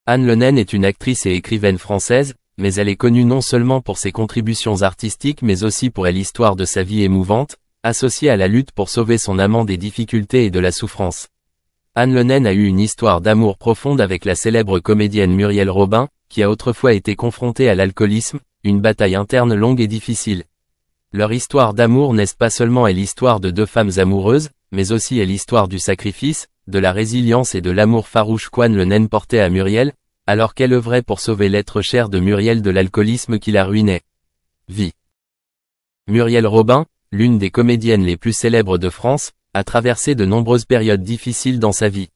Anne Lenène est une actrice et écrivaine française, mais elle est connue non seulement pour ses contributions artistiques mais aussi pour l'histoire de sa vie émouvante, associée à la lutte pour sauver son amant des difficultés et de la souffrance. Anne Lenène a eu une histoire d'amour profonde avec la célèbre comédienne Muriel Robin, qui a autrefois été confrontée à l'alcoolisme, une bataille interne longue et difficile. Leur histoire d'amour n'est pas seulement l'histoire de deux femmes amoureuses, mais aussi l'histoire du sacrifice, de la résilience et de l'amour farouche qu'Anne Lenène portait à Muriel, alors qu'elle œuvrait pour sauver l'être cher de Muriel de l'alcoolisme qui la ruinait. Vie. Muriel Robin, l'une des comédiennes les plus célèbres de France, a traversé de nombreuses périodes difficiles dans sa vie.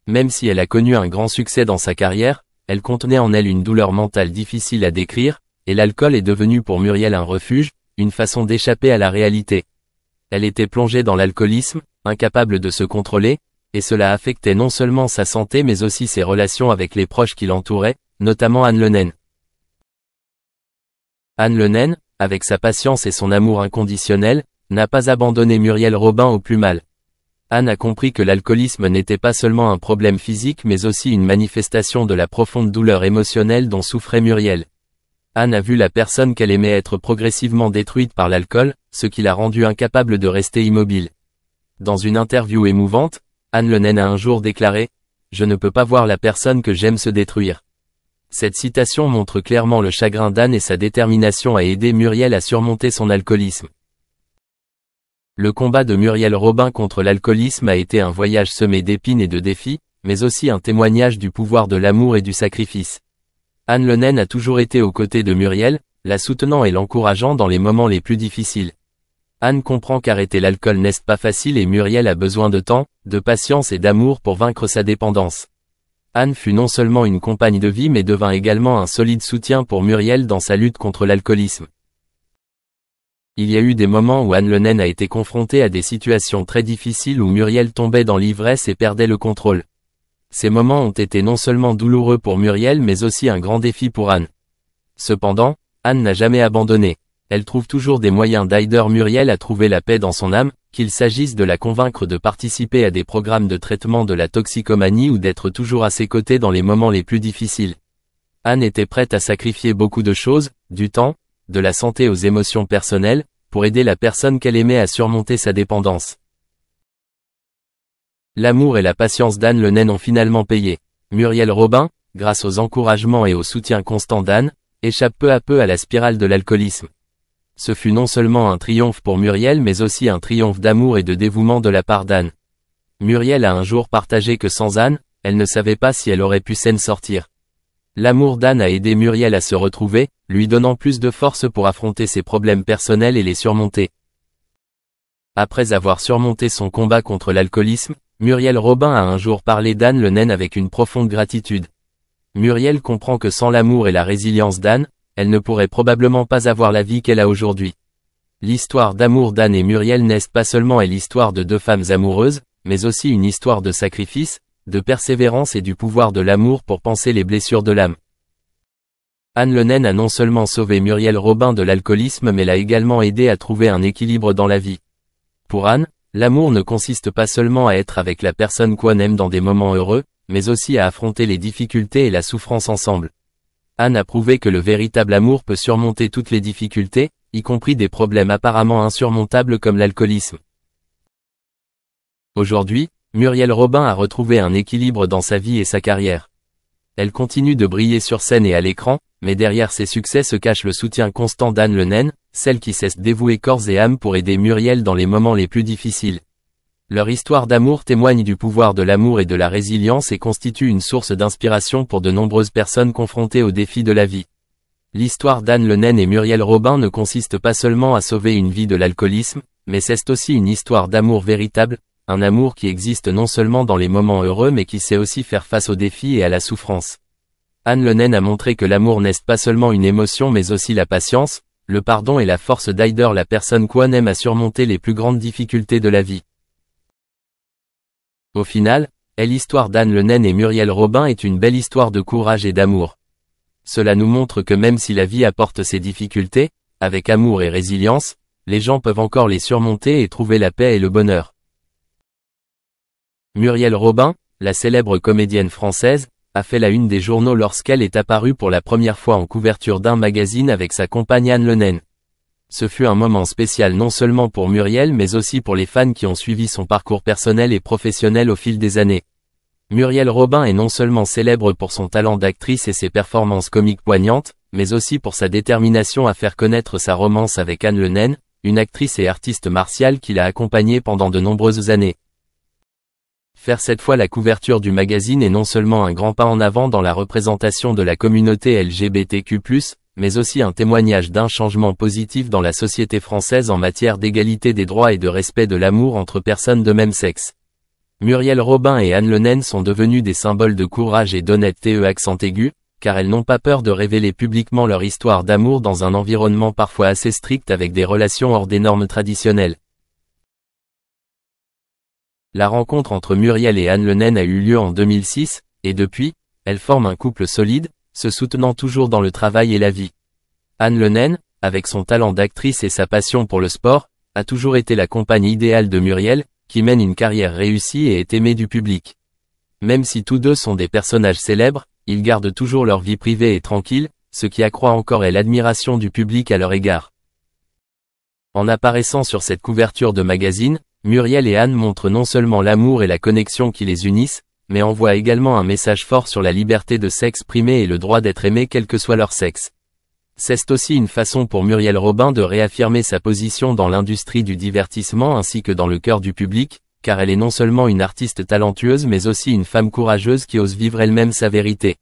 Même si elle a connu un grand succès dans sa carrière, elle contenait en elle une douleur mentale difficile à décrire, et l'alcool est devenu pour Muriel un refuge, une façon d'échapper à la réalité. Elle était plongée dans l'alcoolisme, incapable de se contrôler, et cela affectait non seulement sa santé mais aussi ses relations avec les proches qui l'entouraient, notamment Anne Lenène. Anne Lenène, avec sa patience et son amour inconditionnel, n'a pas abandonné Muriel Robin au plus mal. Anne a compris que l'alcoolisme n'était pas seulement un problème physique mais aussi une manifestation de la profonde douleur émotionnelle dont souffrait Muriel. Anne a vu la personne qu'elle aimait être progressivement détruite par l'alcool, ce qui l'a rendue incapable de rester immobile. Dans une interview émouvante, Anne Lenène a un jour déclaré « Je ne peux pas voir la personne que j'aime se détruire ». Cette citation montre clairement le chagrin d'Anne et sa détermination à aider Muriel à surmonter son alcoolisme. Le combat de Muriel Robin contre l'alcoolisme a été un voyage semé d'épines et de défis, mais aussi un témoignage du pouvoir de l'amour et du sacrifice. Anne Lenène a toujours été aux côtés de Muriel, la soutenant et l'encourageant dans les moments les plus difficiles. Anne comprend qu'arrêter l'alcool n'est pas facile et Muriel a besoin de temps, de patience et d'amour pour vaincre sa dépendance. Anne fut non seulement une compagne de vie mais devint également un solide soutien pour Muriel dans sa lutte contre l'alcoolisme. Il y a eu des moments où Anne Lenène a été confrontée à des situations très difficiles où Muriel tombait dans l'ivresse et perdait le contrôle. Ces moments ont été non seulement douloureux pour Muriel mais aussi un grand défi pour Anne. Cependant, Anne n'a jamais abandonné. Elle trouve toujours des moyens d'aider Muriel à trouver la paix dans son âme, qu'il s'agisse de la convaincre de participer à des programmes de traitement de la toxicomanie ou d'être toujours à ses côtés dans les moments les plus difficiles. Anne était prête à sacrifier beaucoup de choses, du temps, de la santé aux émotions personnelles, pour aider la personne qu'elle aimait à surmonter sa dépendance. L'amour et la patience d'Anne Lenène ont finalement payé. Muriel Robin, grâce aux encouragements et au soutien constant d'Anne, échappe peu à peu à la spirale de l'alcoolisme. Ce fut non seulement un triomphe pour Muriel mais aussi un triomphe d'amour et de dévouement de la part d'Anne. Muriel a un jour partagé que sans Anne, elle ne savait pas si elle aurait pu s'en sortir. L'amour d'Anne a aidé Muriel à se retrouver, lui donnant plus de force pour affronter ses problèmes personnels et les surmonter. Après avoir surmonté son combat contre l'alcoolisme, Muriel Robin a un jour parlé d'Anne Lenène avec une profonde gratitude. Muriel comprend que sans l'amour et la résilience d'Anne, elle ne pourrait probablement pas avoir la vie qu'elle a aujourd'hui. L'histoire d'amour d'Anne et Muriel n'est pas seulement l'histoire de deux femmes amoureuses, mais aussi une histoire de sacrifice, de persévérance et du pouvoir de l'amour pour panser les blessures de l'âme. Anne Lenène a non seulement sauvé Muriel Robin de l'alcoolisme mais l'a également aidé à trouver un équilibre dans la vie. Pour Anne, l'amour ne consiste pas seulement à être avec la personne qu'on aime dans des moments heureux, mais aussi à affronter les difficultés et la souffrance ensemble. Anne a prouvé que le véritable amour peut surmonter toutes les difficultés, y compris des problèmes apparemment insurmontables comme l'alcoolisme. Aujourd'hui, Muriel Robin a retrouvé un équilibre dans sa vie et sa carrière. Elle continue de briller sur scène et à l'écran, mais derrière ses succès se cache le soutien constant d'Anne Lenène, celle qui s'est dévouée corps et âme pour aider Muriel dans les moments les plus difficiles. Leur histoire d'amour témoigne du pouvoir de l'amour et de la résilience et constitue une source d'inspiration pour de nombreuses personnes confrontées aux défis de la vie. L'histoire d'Anne Lenène et Muriel Robin ne consiste pas seulement à sauver une vie de l'alcoolisme, mais c'est aussi une histoire d'amour véritable, un amour qui existe non seulement dans les moments heureux mais qui sait aussi faire face aux défis et à la souffrance. Anne Lenène a montré que l'amour n'est pas seulement une émotion mais aussi la patience, le pardon et la force d'aider la personne qu'on aime à surmonter les plus grandes difficultés de la vie. Au final, l'histoire d'Anne Lenène et Muriel Robin est une belle histoire de courage et d'amour. Cela nous montre que même si la vie apporte ses difficultés, avec amour et résilience, les gens peuvent encore les surmonter et trouver la paix et le bonheur. Muriel Robin, la célèbre comédienne française, a fait la une des journaux lorsqu'elle est apparue pour la première fois en couverture d'un magazine avec sa compagne Anne Le Naine. Ce fut un moment spécial non seulement pour Muriel mais aussi pour les fans qui ont suivi son parcours personnel et professionnel au fil des années. Muriel Robin est non seulement célèbre pour son talent d'actrice et ses performances comiques poignantes, mais aussi pour sa détermination à faire connaître sa romance avec Anne Le Naine, une actrice et artiste martiale qui l'a accompagnée pendant de nombreuses années. Faire cette fois la couverture du magazine est non seulement un grand pas en avant dans la représentation de la communauté LGBTQ+, mais aussi un témoignage d'un changement positif dans la société française en matière d'égalité des droits et de respect de l'amour entre personnes de même sexe. Muriel Robin et Anne Le Naine sont devenues des symboles de courage et d'honnêteté accent aigu, car elles n'ont pas peur de révéler publiquement leur histoire d'amour dans un environnement parfois assez strict avec des relations hors des normes traditionnelles. La rencontre entre Muriel et Anne Le Naine a eu lieu en 2006, et depuis, elles forment un couple solide, se soutenant toujours dans le travail et la vie. Anne Le Naine, avec son talent d'actrice et sa passion pour le sport, a toujours été la compagne idéale de Muriel, qui mène une carrière réussie et est aimée du public. Même si tous deux sont des personnages célèbres, ils gardent toujours leur vie privée et tranquille, ce qui accroît encore l'admiration du public à leur égard. En apparaissant sur cette couverture de magazine, Muriel et Anne montrent non seulement l'amour et la connexion qui les unissent, mais envoient également un message fort sur la liberté de s'exprimer et le droit d'être aimé quel que soit leur sexe. C'est aussi une façon pour Muriel Robin de réaffirmer sa position dans l'industrie du divertissement ainsi que dans le cœur du public, car elle est non seulement une artiste talentueuse mais aussi une femme courageuse qui ose vivre elle-même sa vérité.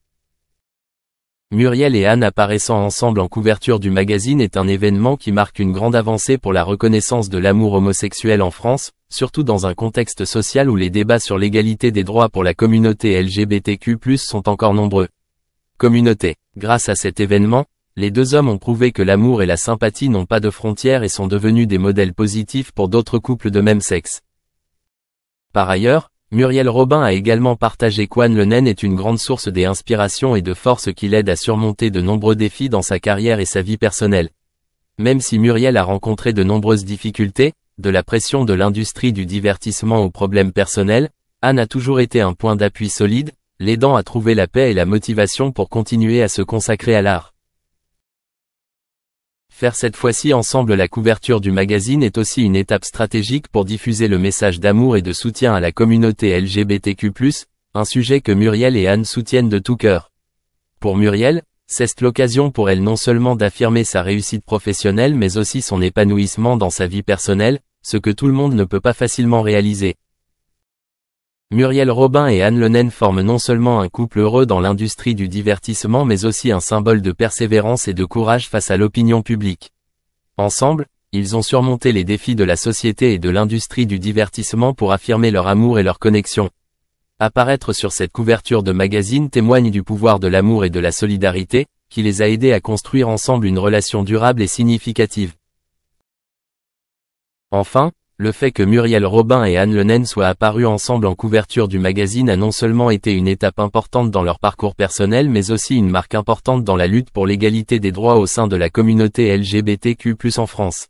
Muriel et Anne apparaissant ensemble en couverture du magazine est un événement qui marque une grande avancée pour la reconnaissance de l'amour homosexuel en France, surtout dans un contexte social où les débats sur l'égalité des droits pour la communauté LGBTQ+, sont encore nombreux. Communauté. Grâce à cet événement, les deux hommes ont prouvé que l'amour et la sympathie n'ont pas de frontières et sont devenus des modèles positifs pour d'autres couples de même sexe. Par ailleurs, Muriel Robin a également partagé qu'Anne Le Naine est une grande source d'inspiration et de force qui l'aide à surmonter de nombreux défis dans sa carrière et sa vie personnelle. Même si Muriel a rencontré de nombreuses difficultés, de la pression de l'industrie du divertissement aux problèmes personnels, Anne a toujours été un point d'appui solide, l'aidant à trouver la paix et la motivation pour continuer à se consacrer à l'art. Faire cette fois-ci ensemble la couverture du magazine est aussi une étape stratégique pour diffuser le message d'amour et de soutien à la communauté LGBTQ+, un sujet que Muriel et Anne soutiennent de tout cœur. Pour Muriel, c'est l'occasion pour elle non seulement d'affirmer sa réussite professionnelle mais aussi son épanouissement dans sa vie personnelle, ce que tout le monde ne peut pas facilement réaliser. Muriel Robin et Anne Le Naine forment non seulement un couple heureux dans l'industrie du divertissement mais aussi un symbole de persévérance et de courage face à l'opinion publique. Ensemble, ils ont surmonté les défis de la société et de l'industrie du divertissement pour affirmer leur amour et leur connexion. Apparaître sur cette couverture de magazine témoigne du pouvoir de l'amour et de la solidarité, qui les a aidés à construire ensemble une relation durable et significative. Enfin, le fait que Muriel Robin et Anne Le Naine soient apparus ensemble en couverture du magazine a non seulement été une étape importante dans leur parcours personnel mais aussi une marque importante dans la lutte pour l'égalité des droits au sein de la communauté LGBTQ+ en France.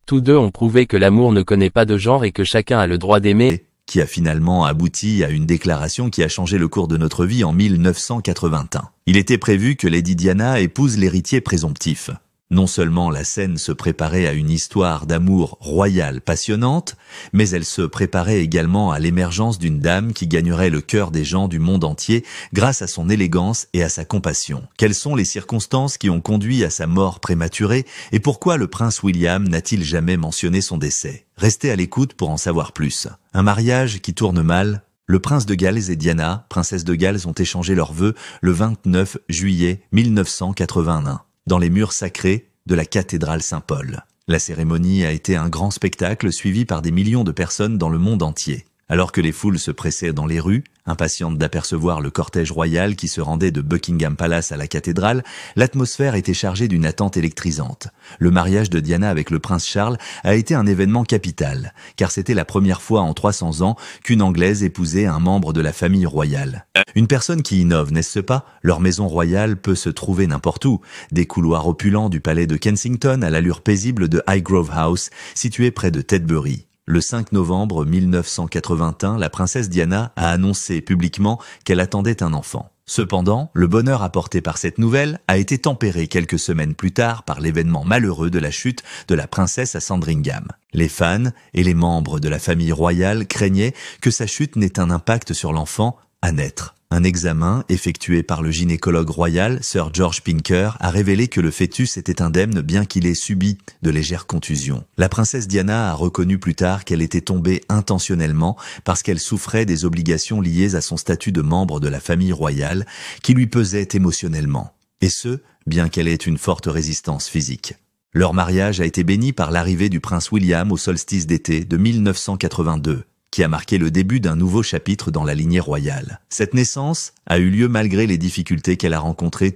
Tous deux ont prouvé que l'amour ne connaît pas de genre et que chacun a le droit d'aimer, qui a finalement abouti à une déclaration qui a changé le cours de notre vie en 1981. Il était prévu que Lady Diana épouse l'héritier présomptif. Non seulement la scène se préparait à une histoire d'amour royale passionnante, mais elle se préparait également à l'émergence d'une dame qui gagnerait le cœur des gens du monde entier grâce à son élégance et à sa compassion. Quelles sont les circonstances qui ont conduit à sa mort prématurée et pourquoi le prince William n'a-t-il jamais mentionné son décès? Restez à l'écoute pour en savoir plus. Un mariage qui tourne mal. Le prince de Galles et Diana, princesse de Galles, ont échangé leurs vœux le 29 juillet 1981. Dans les murs sacrés de la cathédrale Saint-Paul. La cérémonie a été un grand spectacle suivi par des millions de personnes dans le monde entier. Alors que les foules se pressaient dans les rues, impatientes d'apercevoir le cortège royal qui se rendait de Buckingham Palace à la cathédrale, l'atmosphère était chargée d'une attente électrisante. Le mariage de Diana avec le prince Charles a été un événement capital, car c'était la première fois en 300 ans qu'une Anglaise épousait un membre de la famille royale. Une personne qui innove, n'est-ce pas? Leur maison royale peut se trouver n'importe où, des couloirs opulents du palais de Kensington à l'allure paisible de Highgrove House, situé près de Tetbury. Le 5 novembre 1981, la princesse Diana a annoncé publiquement qu'elle attendait un enfant. Cependant, le bonheur apporté par cette nouvelle a été tempéré quelques semaines plus tard par l'événement malheureux de la chute de la princesse à Sandringham. Les fans et les membres de la famille royale craignaient que sa chute n'ait un impact sur l'enfant à naître. Un examen effectué par le gynécologue royal, Sir George Pinker, a révélé que le fœtus était indemne bien qu'il ait subi de légères contusions. La princesse Diana a reconnu plus tard qu'elle était tombée intentionnellement parce qu'elle souffrait des obligations liées à son statut de membre de la famille royale qui lui pesaient émotionnellement. Et ce, bien qu'elle ait une forte résistance physique. Leur mariage a été béni par l'arrivée du prince William au solstice d'été de 1982. Qui a marqué le début d'un nouveau chapitre dans la lignée royale. Cette naissance a eu lieu malgré les difficultés qu'elle a rencontrées